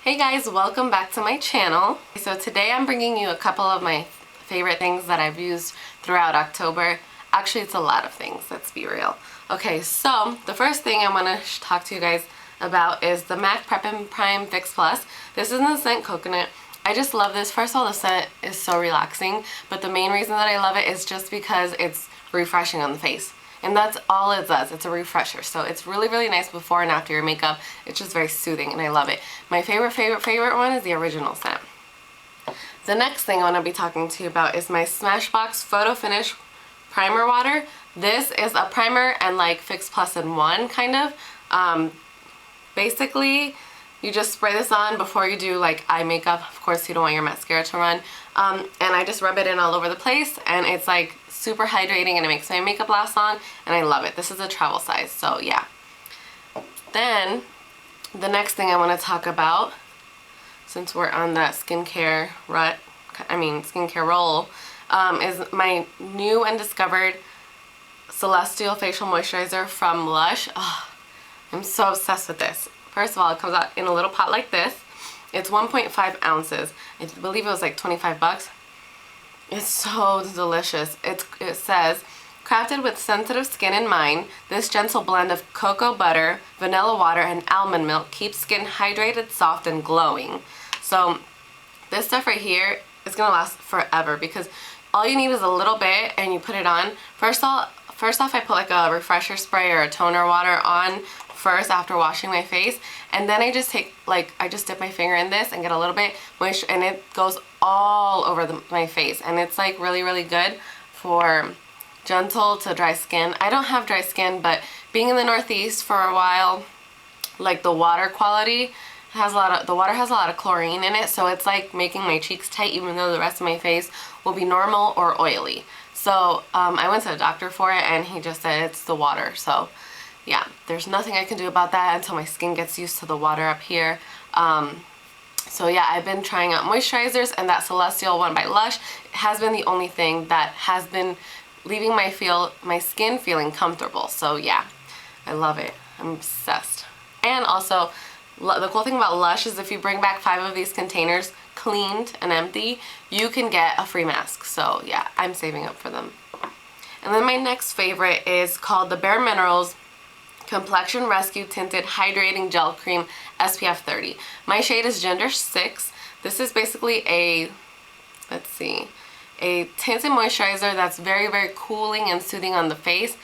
Hey guys, welcome back to my channel. So today I'm bringing you a couple of my favorite things that I've used throughout October. Actually, it's a lot of things, let's be real. Okay, so the first thing I want to talk to you guys about is the MAC Prep and Prime Fix Plus. This is in the scent Coconut. I just love this. First of all, the scent is so relaxing, but the main reason that I love it is just because it's refreshing on the face. And that's all it does. It's a refresher. So it's really, really nice before and after your makeup. It's just very soothing and I love it. My favorite one is the original scent. The next thing I want to be talking to you about is my Smashbox Photo Finish Primer Water. This is a primer and like Fix Plus in one kind of. Basically, you just spray this on before you do like eye makeup. Of course, you don't want your mascara to run. And I just rub it in all over the place and it's like super hydrating and it makes my makeup last long and I love it. This is a travel size, so yeah. Then the next thing I want to talk about, since we're on that skincare roll, is my new and discovered Celestial Facial Moisturizer from Lush. Oh, I'm so obsessed with this. First of all, it comes out in a little pot like this. It's 1.5 ounces. I believe it was like 25 bucks. It's so delicious. It says, crafted with sensitive skin in mind, this gentle blend of cocoa butter, vanilla water, and almond milk keeps skin hydrated, soft, and glowing. So this stuff right here is going to last forever because all you need is a little bit and you put it on. First off, I put like a refresher spray or a toner water on first after washing my face, and then I just dip my finger in this and get a little bit moist, and it goes all over my face, and it's like really, really good for gentle to dry skin. I don't have dry skin, but being in the Northeast for a while, like the water quality the water has a lot of chlorine in it, so it's like making my cheeks tight even though the rest of my face will be normal or oily. So I went to the doctor for it and he just said it's the water. So yeah, there's nothing I can do about that until my skin gets used to the water up here. So yeah, I've been trying out moisturizers, and that Celestial one by Lush has been the only thing that has been leaving my skin feeling comfortable. So yeah, I love it. I'm obsessed. And also, the cool thing about Lush is if you bring back 5 of these containers cleaned and empty, you can get a free mask. So yeah, I'm saving up for them. And then my next favorite is called the Bareminerals Complexion Rescue Tinted Hydrating Gel Cream SPF 30. My shade is Ginger 6. This is basically a tinted moisturizer that's very, very cooling and soothing on the face.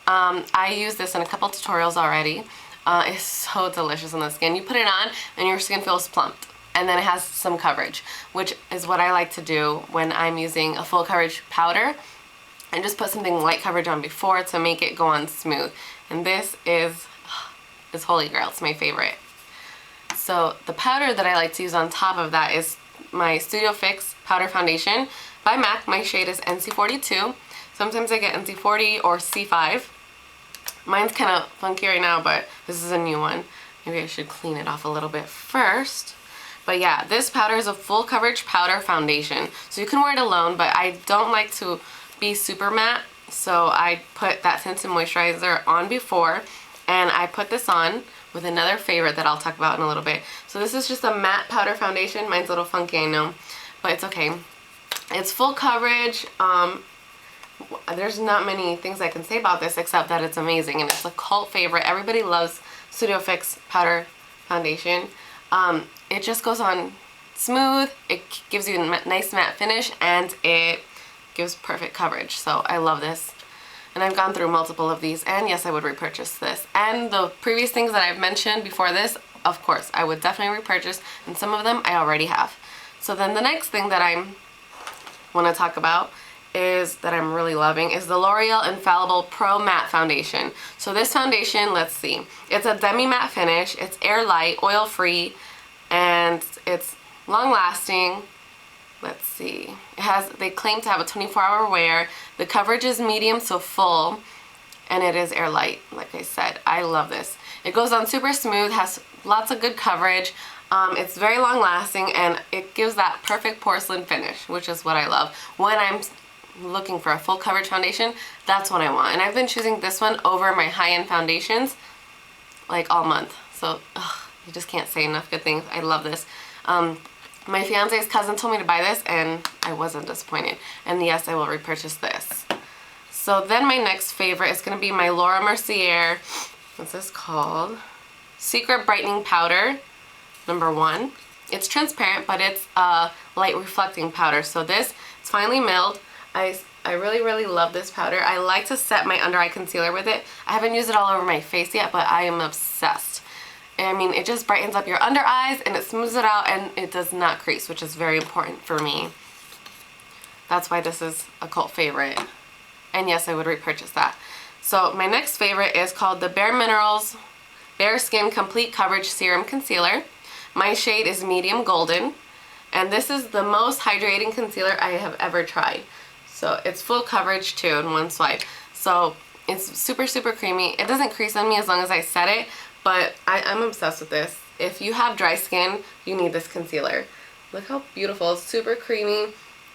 I use this in a couple tutorials already. It's so delicious on the skin. You put it on and your skin feels plumped. And then it has some coverage, which is what I like to do when I'm using a full coverage powder. And just put something light coverage on before to make it go on smooth. And this is holy grail. It's my favorite. So the powder that I like to use on top of that is my Studio Fix Powder Foundation by MAC. My shade is NC42. Sometimes I get NC40 or C5. Mine's kind of funky right now, but this is a new one. Maybe I should clean it off a little bit first. But yeah, this powder is a full coverage powder foundation. So you can wear it alone, but I don't like to be super matte. So I put that tinted moisturizer on before, and I put this on with another favorite that I'll talk about in a little bit. So this is just a matte powder foundation. Mine's a little funky, I know, but it's okay. It's full coverage. There's not many things I can say about this except that it's amazing and it's a cult favorite. Everybody loves Studio Fix powder foundation. It just goes on smooth. It gives you a nice matte finish and it gives perfect coverage. So I love this. And I've gone through multiple of these, and yes, I would repurchase this. And the previous things that I've mentioned before this, of course, I would definitely repurchase, and some of them I already have. So then the next thing that I want to talk about is that I'm really loving is the Loreal Infallible Pro Matte Foundation. So this foundation, let's see, it's a demi matte finish, it's air light, oil free, and it's long lasting. Let's see, they claim to have a 24-hour wear. The coverage is medium to full, and it is air light. Like I said, I love this. It goes on super smooth, has lots of good coverage. It's very long lasting, and it gives that perfect porcelain finish, which is what I love. When I'm looking for a full coverage foundation, that's what I want. And I've been choosing this one over my high-end foundations like all month. So You just can't say enough good things. I love this. My fiance's cousin told me to buy this and I wasn't disappointed. And yes, I will repurchase this. So then my next favorite is going to be my Mercier. What's this called? Secret Brightening Powder, #1. It's transparent, but it's a light reflecting powder. So this, it's finely milled. I really, really love this powder. I like to set my under eye concealer with it. I haven't used it all over my face yet, but I am obsessed. I mean, it just brightens up your under eyes and it smooths it out and it does not crease, which is very important for me. That's why this is a cult favorite. And yes, I would repurchase that. So my next favorite is called the Bareminerals Bareskin Complete Coverage Serum Concealer. My shade is medium golden. And this is the most hydrating concealer I have ever tried. So it's full coverage too in one swipe. So it's super, super creamy. It doesn't crease on me as long as I set it, but I'm obsessed with this. If you have dry skin, you need this concealer. Look how beautiful. It's super creamy.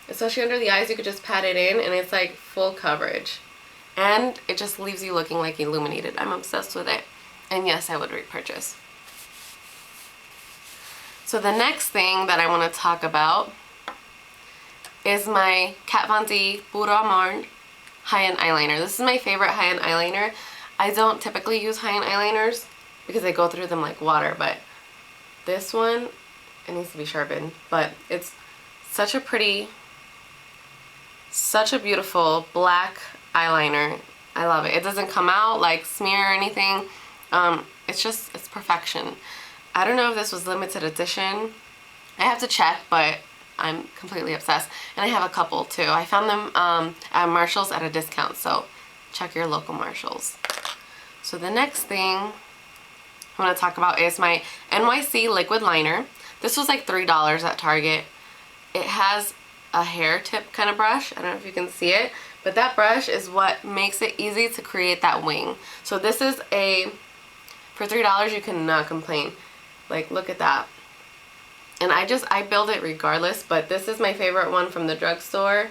Especially under the eyes, you could just pat it in and it's like full coverage. And it just leaves you looking like illuminated. I'm obsessed with it. And yes, I would repurchase. So the next thing that I want to talk about is my Kat Von D Puro Amor high-end eyeliner. This is my favorite high-end eyeliner. I don't typically use high-end eyeliners because I go through them like water, but this one, it needs to be sharpened. But it's such a pretty, such a beautiful black eyeliner. I love it. It doesn't come out like smear or anything. It's perfection. I don't know if this was limited edition. I have to check, but I'm completely obsessed. And I have a couple too. I found them at Marshall's at a discount, so check your local Marshalls. So the next thing I want to talk about is my NYC liquid liner. This was like $3 at Target. It has a hair tip kind of brush. I don't know if you can see it, but that brush is what makes it easy to create that wing. So this is for $3 you cannot complain. Like, look at that. And I build it regardless, but this is my favorite one from the drugstore.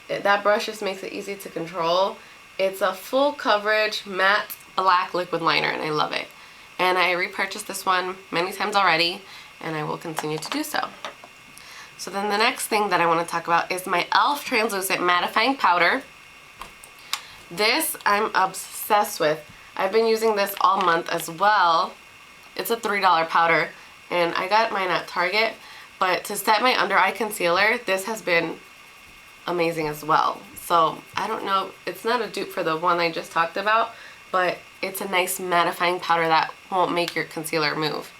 That brush just makes it easy to control. It's a full coverage matte black liquid liner and I love it. And I repurchased this one many times already and I will continue to do so. So then the next thing that I want to talk about is my e.l.f. Translucent Mattifying Powder. This I'm obsessed with. I've been using this all month as well. It's a $3 powder and I got mine at Target, but to set my under eye concealer, this has been amazing as well. So I don't know, it's not a dupe for the one I just talked about, but it's a nice mattifying powder that won't make your concealer move,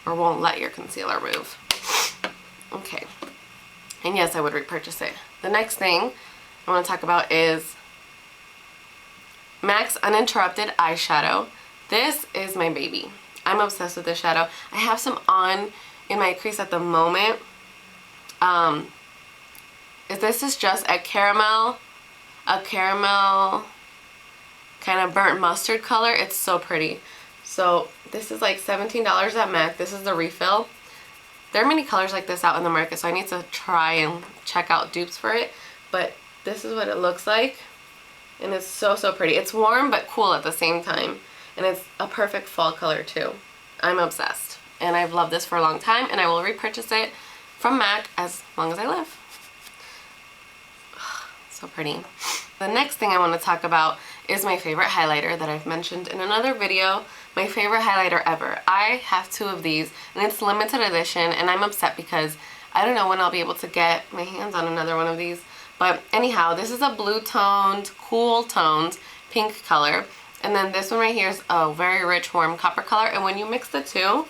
or won't let your concealer move. Okay, and yes, I would repurchase it. The next thing I want to talk about is MAC's Uninterrupted eyeshadow. This is my baby. I'm obsessed with this shadow. I have some on in my crease at the moment. This is just a caramel kind of burnt mustard color. It's so pretty. So this is like $17 at MAC. This is the refill. There are many colors like this out in the market, so I need to try and check out dupes for it. But this is what it looks like. And it's so, so pretty. It's warm but cool at the same time. And it's a perfect fall color too. I'm obsessed. And I've loved this for a long time and I will repurchase it from MAC as long as I live. So pretty. The next thing I want to talk about is my favorite highlighter that I've mentioned in another video. My favorite highlighter ever. I have 2 of these and it's limited edition and I'm upset because I don't know when I'll be able to get my hands on another one of these. But anyhow, this is a blue toned, cool toned pink color. And then this one right here is a very rich, warm copper color. And when you mix the two,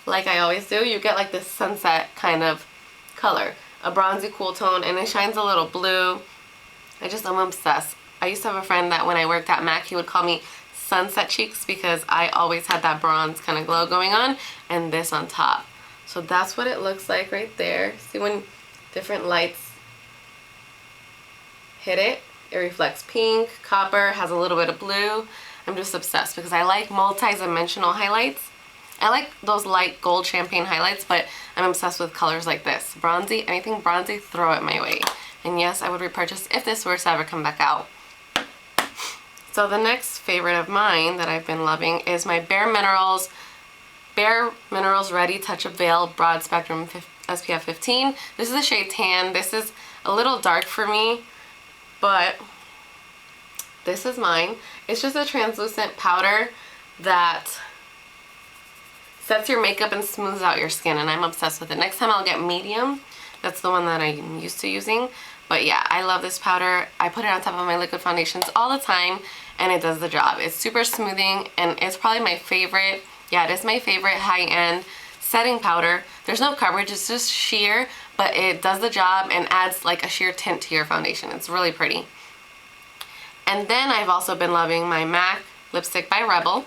like I always do, you get like this sunset kind of color. A bronzy cool tone, and it shines a little blue. I'm obsessed. I used to have a friend that when I worked at MAC, he would call me sunset cheeks because I always had that bronze kind of glow going on, and this on top. So that's what it looks like right there. See when different lights hit it? It reflects pink, copper, has a little bit of blue. I'm just obsessed because I like multi-dimensional highlights. I like those light gold champagne highlights, but I'm obsessed with colors like this. Bronzy, anything bronzy, throw it my way. And yes, I would repurchase if this were to ever come back out. So the next favorite of mine that I've been loving is my Bareminerals Bareminerals Ready Touch-Up Veil Broad Spectrum SPF 15. This is the shade Tan. This is a little dark for me, but this is mine. It's just a translucent powder that sets your makeup and smooths out your skin, and I'm obsessed with it. Next time I'll get medium. That's the one that I'm used to using. But yeah, I love this powder. I put it on top of my liquid foundations all the time, and it does the job. It's super smoothing, and it's probably my favorite. Yeah, it is my favorite high-end setting powder. There's no coverage, it's just sheer, but it does the job and adds like a sheer tint to your foundation. It's really pretty. And then I've also been loving my MAC lipstick by Rebel.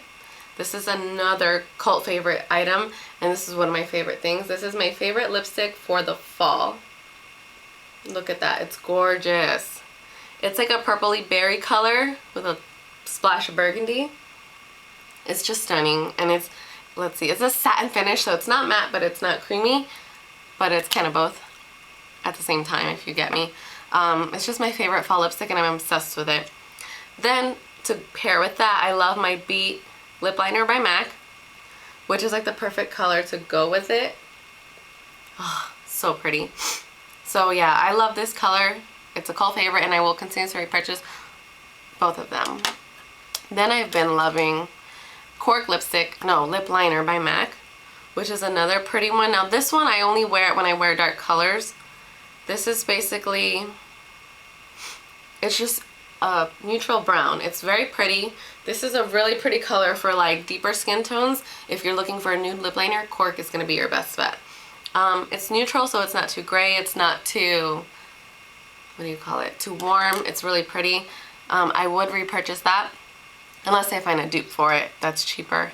This is another cult favorite item, and this is one of my favorite things. This is my favorite lipstick for the fall. Look at that, it's gorgeous. It's like a purpley berry color with a splash of burgundy. It's just stunning, and it's, let's see, it's a satin finish, so it's not matte, but it's not creamy, but it's kind of both at the same time, if you get me. It's just my favorite fall lipstick, and I'm obsessed with it. Then, to pair with that, I love my Beet lip liner by MAC, which is like the perfect color to go with it. Oh, so pretty. So yeah, I love this color. It's a cult favorite, and I will continue to repurchase both of them. Then I've been loving Cork lip liner by MAC, which is another pretty one. Now this one I only wear it when I wear dark colors. This is basically, it's just a neutral brown. It's very pretty. This is a really pretty color for like deeper skin tones. If you're looking for a nude lip liner, Cork is going to be your best bet. It's neutral, so it's not too gray. It's not too, what do you call it, too warm. It's really pretty. I would repurchase that unless I find a dupe for it that's cheaper.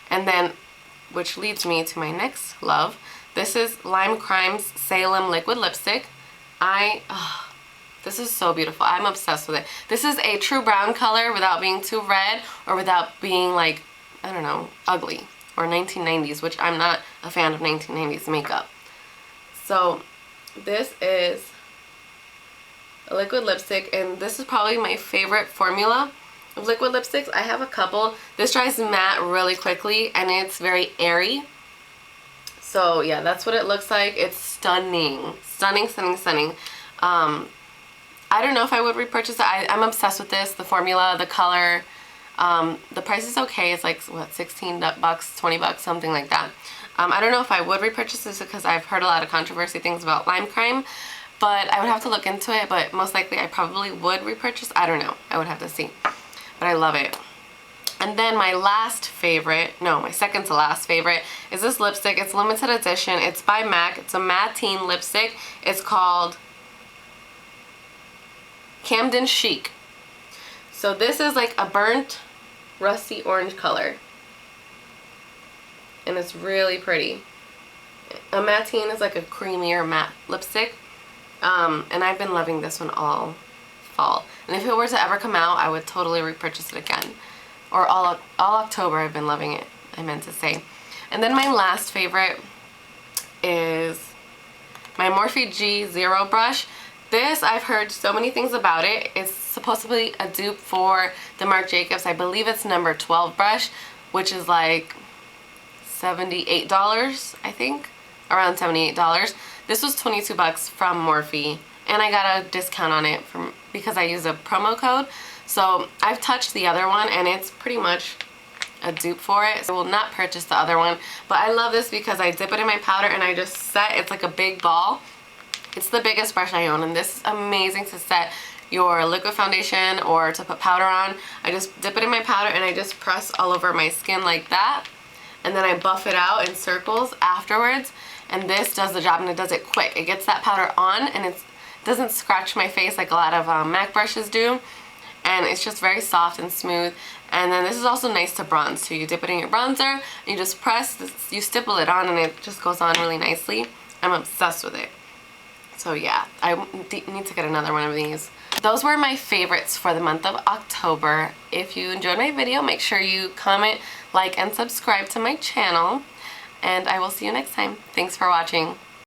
And then, which leads me to my next love. This is Limecrime Salem liquid lipstick. This is so beautiful. I'm obsessed with it. This is a true brown color without being too red or without being like, I don't know, ugly or 1990s, which I'm not a fan of 1990s makeup. So this is a liquid lipstick, and this is probably my favorite formula of liquid lipsticks. I have a couple. This dries matte really quickly, and it's very airy. So yeah, that's what it looks like. It's stunning. Stunning, stunning, stunning. I don't know if I would repurchase it. I'm obsessed with this, the formula, the color. The price is okay. It's like, what, 16 bucks, 20 bucks, something like that. I don't know if I would repurchase this because I've heard a lot of controversy things about Limecrime, but I would have to look into it, but most likely I probably would repurchase. I don't know. I would have to see. But I love it. And then my last favorite, no, my second to last favorite is this lipstick. It's limited edition. It's by MAC. It's a matte lipstick. It's called Camden Chic. So this is like a burnt rusty orange color, and it's really pretty. A mattine is like a creamier matte lipstick, and I've been loving this one all fall, and if it were to ever come out, I would totally repurchase it again, or all October. I've been loving it, I meant to say. And then my last favorite is my Morphee G0 brush. This, I've heard so many things about it. It's supposed to be a dupe for the Marc Jacobs, I believe it's number 12 brush, which is like $78, I think, around $78. This was 22 bucks from Morphee, and I got a discount on it because I used a promo code. So I've touched the other one, and it's pretty much a dupe for it. So I will not purchase the other one, but I love this because I dip it in my powder and I just set, it's like a big ball. It's the biggest brush I own, and this is amazing to set your liquid foundation or to put powder on. I just dip it in my powder and I just press all over my skin like that, and then I buff it out in circles afterwards, and this does the job, and it does it quick. It gets that powder on, and it doesn't scratch my face like a lot of MAC brushes do, and it's just very soft and smooth. And then this is also nice to bronze too. You dip it in your bronzer, and you just press, you stipple it on, and it just goes on really nicely. I'm obsessed with it. So yeah, I need to get another one of these. Those were my favorites for the month of October. If you enjoyed my video, make sure you comment, like, and subscribe to my channel. And I will see you next time. Thanks for watching.